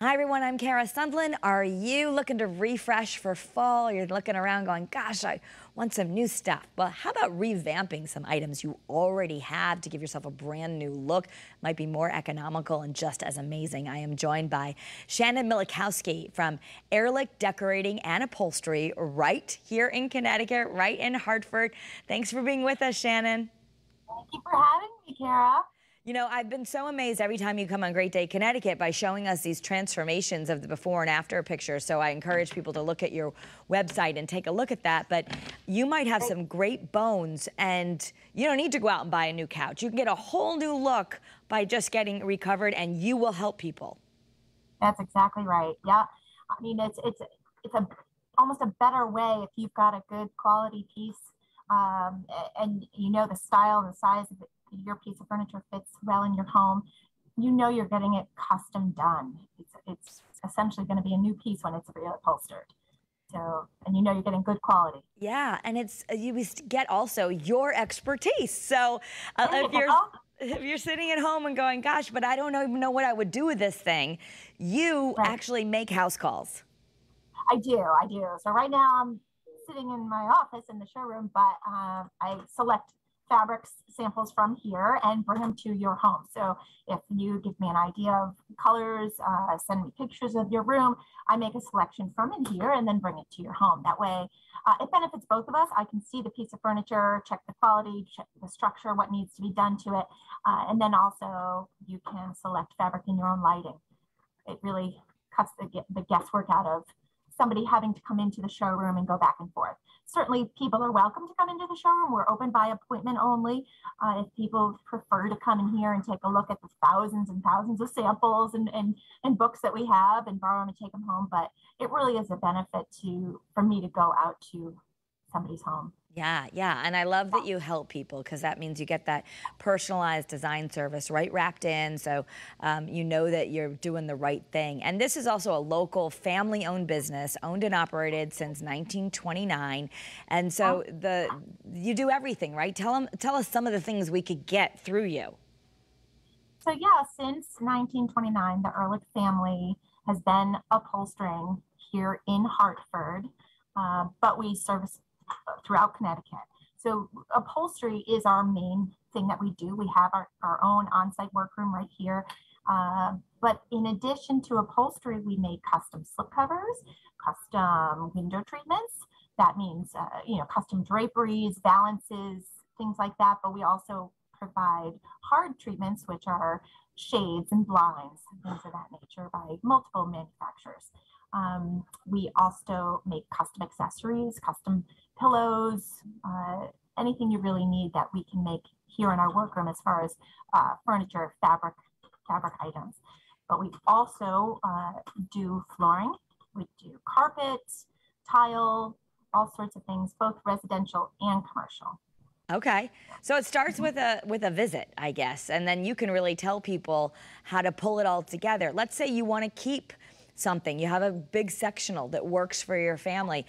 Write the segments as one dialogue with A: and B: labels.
A: Hi everyone, I'm Kara Sundlin. Are you looking to refresh for fall? You're looking around going, gosh, I want some new stuff. Well, how about revamping some items you already have to give yourself a brand new look? Might be more economical and just as amazing. I am joined by Shannon Milikowski from Ehrlich Decorating and Upholstery right here in Connecticut, right in Hartford. Thanks for being with us, Shannon.
B: Thank you for having me, Kara.
A: You know, I've been so amazed every time you come on Great Day Connecticut by showing us these transformations of the before and after pictures. So I encourage people to look at your website and take a look at that. But you might have some great bones and you don't need to go out and buy a new couch. You can get a whole new look by just getting recovered and you will help people.
B: That's exactly right. Yeah. I mean, it's a almost a better way if you've got a good quality piece, and you know the style and the size of your piece of furniture fits well in your home. You know you're getting it custom done. It's essentially going to be a new piece when it's reupholstered. So, and you know you're getting good quality.
A: Yeah, and it's you get also your expertise. So
B: There you
A: if you're sitting at home and going, gosh, but I don't even know what I would do with this thing, you
B: Right.
A: actually make house calls.
B: I do. So right now I'm sitting in my office in the showroom, but I select fabrics samples from here and bring them to your home. So if you give me an idea of colors, send me pictures of your room, I make a selection from in here and then bring it to your home. That way, it benefits both of us. I can see the piece of furniture, check the quality, check the structure, what needs to be done to it. And then also you can select fabric in your own lighting. It really cuts the guesswork out of somebody having to come into the showroom and go back and forth. Certainly people are welcome to come into the showroom. We're open by appointment only. If people prefer to come in here and take a look at the thousands and thousands of samples and books that we have and borrow them and take them home. But it really is a benefit for me to go out to somebody's home.
A: Yeah, yeah. And I love that you help people because that means you get that personalized design service right wrapped in. So you know that you're doing the right thing. And this is also a local family owned business, owned and operated since 1929. And so you do everything, right? Tell us some of the things we could get through you.
B: So yeah, since 1929, the Ehrlich family has been upholstering here in Hartford, but we service throughout Connecticut. So upholstery is our main thing that we do. We have our own on-site workroom right here. But in addition to upholstery, we make custom slipcovers, custom window treatments. That means, custom draperies, valances, things like that. But we also provide hard treatments, which are shades and blinds, things of that nature by multiple manufacturers. We also make custom accessories, custom pillows, anything you really need that we can make here in our workroom as far as furniture, fabric items. But we also do flooring, we do carpet, tile, all sorts of things, both residential and commercial.
A: Okay. So it starts with a visit, I guess, and then you can really tell people how to pull it all together. Let's say you want to keep something. You have a big sectional that works for your family.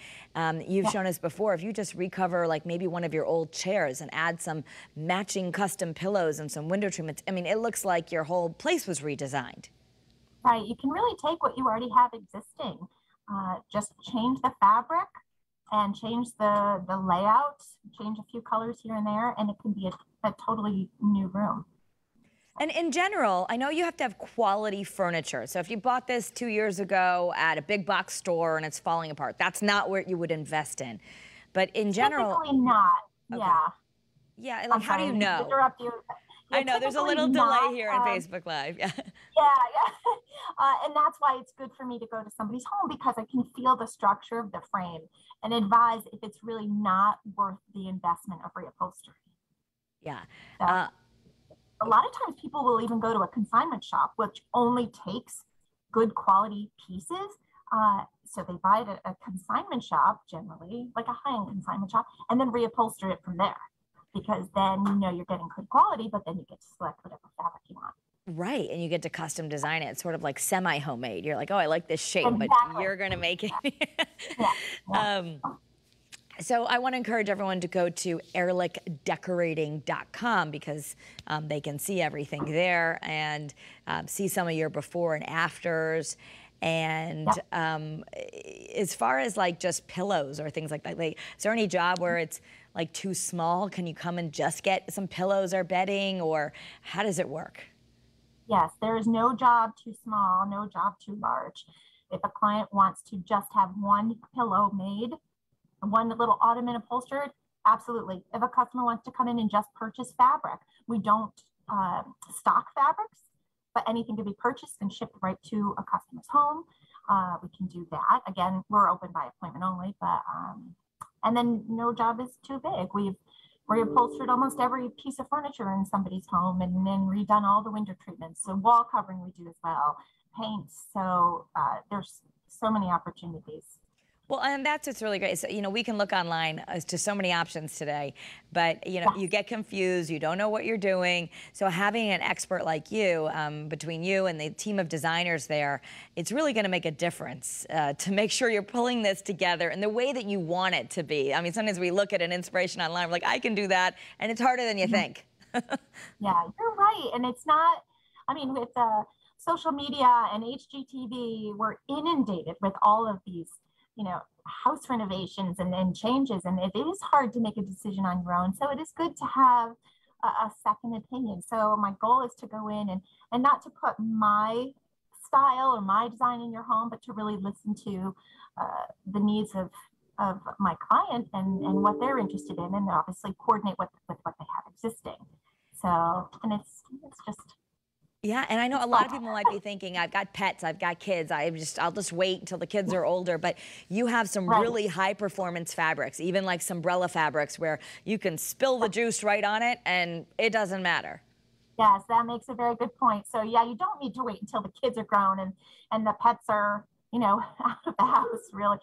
A: You've shown us before, if you just recover like maybe one of your old chairs and add some matching custom pillows and some window treatments, I mean, it looks like your whole place was redesigned.
B: Right. You can really take what you already have existing, just change the fabric and change the layout, change a few colors here and there, and it can be a totally new room.
A: And in general, I know you have to have quality furniture. So if you bought this 2 years ago at a big box store and it's falling apart, that's not where you would invest in. But in general,
B: typically not.
A: okay.
B: Yeah.
A: Yeah, like how do you know?
B: Interrupt you.
A: I know there's a little delay here on Facebook Live. Yeah.
B: And that's why it's good for me to go to somebody's home because I can feel the structure of the frame and advise if it's really not worth the investment of reupholstery.
A: Yeah.
B: So, a lot of times people will even go to a consignment shop, which only takes good quality pieces. So they buy it at a consignment shop, generally, like a high-end consignment shop, and then reupholster it from there. Because then you know you're getting good quality, but then you get to select whatever fabric you want.
A: Right, and you get to custom design it. It's sort of like semi-homemade. You're like, oh, I like this shape,
B: Exactly.
A: but you're going to make it.
B: Yeah.
A: So I want to encourage everyone to go to ehrlichdecorating.com because they can see everything there and see some of your before and afters. And as far as like just pillows or things like that, like, is there any job where it's like too small? Can you come and just get some pillows or bedding, or how does it work?
B: Yes, there is no job too small, no job too large. If a client wants to just have one pillow made, one little ottoman upholstered, absolutely. If a customer wants to come in and just purchase fabric, we don't stock fabrics, but anything can be purchased and shipped right to a customer's home. We can do that. Again, we're open by appointment only, but and then no job is too big. We've reupholstered almost every piece of furniture in somebody's home and then redone all the window treatments. So wall covering we do as well, paints. So there's so many opportunities.
A: Well, and that's what's really great. So, you know, we can look online as to so many options today, but, you know, you get confused, you don't know what you're doing. So having an expert like you, between you and the team of designers there, it's really going to make a difference to make sure you're pulling this together in the way that you want it to be. I mean, sometimes we look at an inspiration online, we're like, I can do that, and it's harder than you think.
B: Yeah, you're right. And it's not, I mean, with social media and HGTV, we're inundated with all of these, you know, house renovations and changes, and it is hard to make a decision on your own. So it is good to have a second opinion. So my goal is to go in and not to put my style or my design in your home, but to really listen to the needs of my client and what they're interested in, and obviously coordinate with what they have existing. So, and it's just.
A: Yeah, and I know a lot of people might be thinking, I've got pets, I've got kids, I'll just wait until the kids are older, but you have some really high performance fabrics, even like Sombrella fabrics where you can spill the juice right on it and it doesn't matter.
B: Yes, that makes a very good point. So yeah, you don't need to wait until the kids are grown and the pets are, you know, out of the house, really.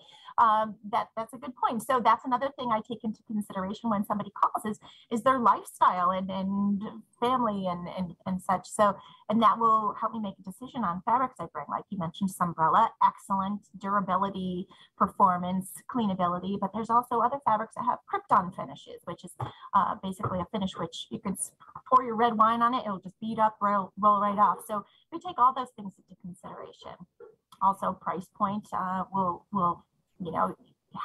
B: That's a good point. So that's another thing I take into consideration when somebody calls is their lifestyle and family and such. So, and that will help me make a decision on fabrics I bring. Like you mentioned, Sombrella, excellent durability, performance, cleanability, but there's also other fabrics that have Krypton finishes, which is basically a finish which you can pour your red wine on it, it'll just bead up, roll right off. So we take all those things into consideration. Also, price point will you know,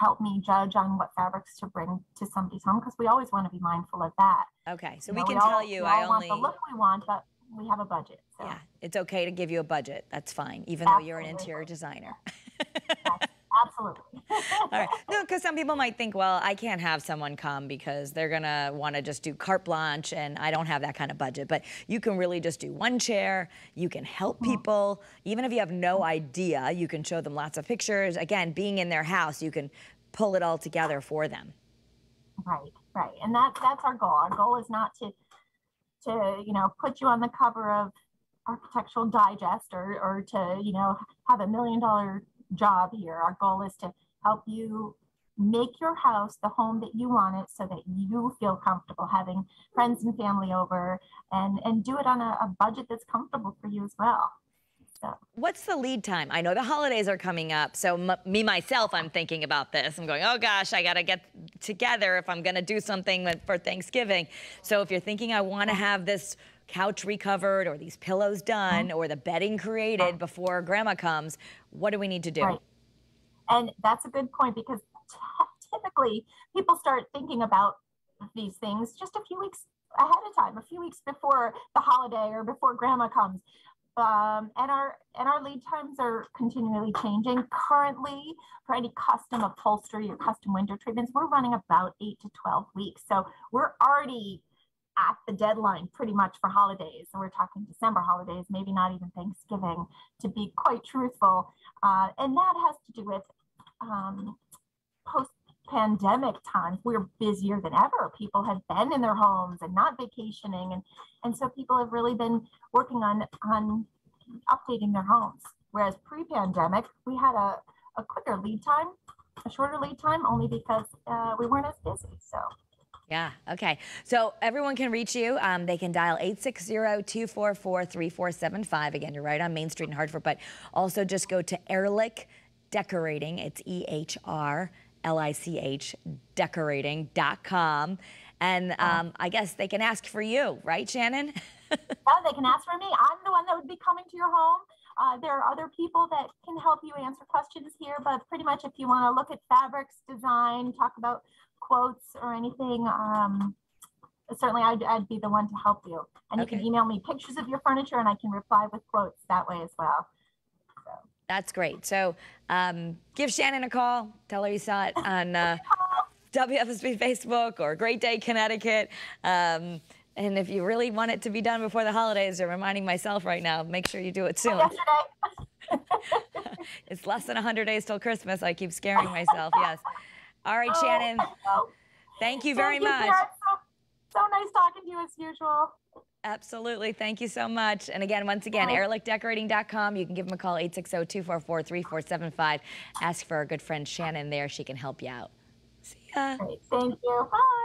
B: help me judge on what fabrics to bring to somebody's home, because we always want to be mindful of that.
A: Okay, so we can tell you I
B: want the look we want, but we have a budget. So.
A: Yeah, it's okay to give you a budget. That's fine, even though you're an interior designer.
B: Yes, absolutely.
A: All right. No, because some people might think, well, I can't have someone come because they're going to want to just do carte blanche and I don't have that kind of budget. But you can really just do one chair. You can help people. Even if you have no idea, you can show them lots of pictures. Again, being in their house, you can pull it all together for them.
B: Right, right. And that's our goal. Our goal is not to you know, put you on the cover of Architectural Digest or to, you know, have $1 million job here. Our goal is to help you make your house the home that you want it, so that you feel comfortable having friends and family over, and do it on a budget that's comfortable for you as well. So.
A: What's the lead time? I know the holidays are coming up, so myself, I'm thinking about this. I'm going, oh gosh, I got to get together if I'm going to do something for Thanksgiving. So if you're thinking I want to have this couch recovered or these pillows done or the bedding created before grandma comes, what do we need to do?
B: Right. And that's a good point, because typically people start thinking about these things just a few weeks ahead of time, a few weeks before the holiday or before grandma comes. And our lead times are continually changing. Currently, for any custom upholstery or custom window treatments, we're running about 8 to 12 weeks. So we're already at the deadline pretty much for holidays. So we're talking December holidays, maybe not even Thanksgiving, to be quite truthful. And that has to do with post-pandemic times. We're busier than ever. People have been in their homes and not vacationing. And so people have really been working on updating their homes. Whereas pre-pandemic, we had a quicker lead time, a shorter lead time, only because we weren't as busy. So.
A: Yeah, okay. So everyone can reach you. They can dial 860-244-3475. Again, you're right on Main Street in Hartford, but also just go to Ehrlich Decorating. It's L-I-C-H, decorating.com. And I guess they can ask for you, right, Shannon?
B: Yeah, they can ask for me. I'm the one that would be coming to your home. There are other people that can help you answer questions here, but pretty much if you want to look at fabrics, design, talk about quotes or anything, certainly I'd be the one to help you. And you can email me pictures of your furniture and I can reply with quotes that way as well. So.
A: That's great. So give Shannon a call. Tell her you saw it on WFSB Facebook or Great Day Connecticut. And if you really want it to be done before the holidays, I'm reminding myself right now, make sure you do it soon. It's less than 100 days till Christmas. I keep scaring myself. Yes. All right, Shannon. Thank you very much.
B: So nice talking to you as usual.
A: Absolutely. Thank you so much. And again, once again, ehrlichdecorating.com. You can give them a call, 860-244-3475. Ask for our good friend Shannon there. She can help you out. See ya.
B: Great. Thank you. Bye.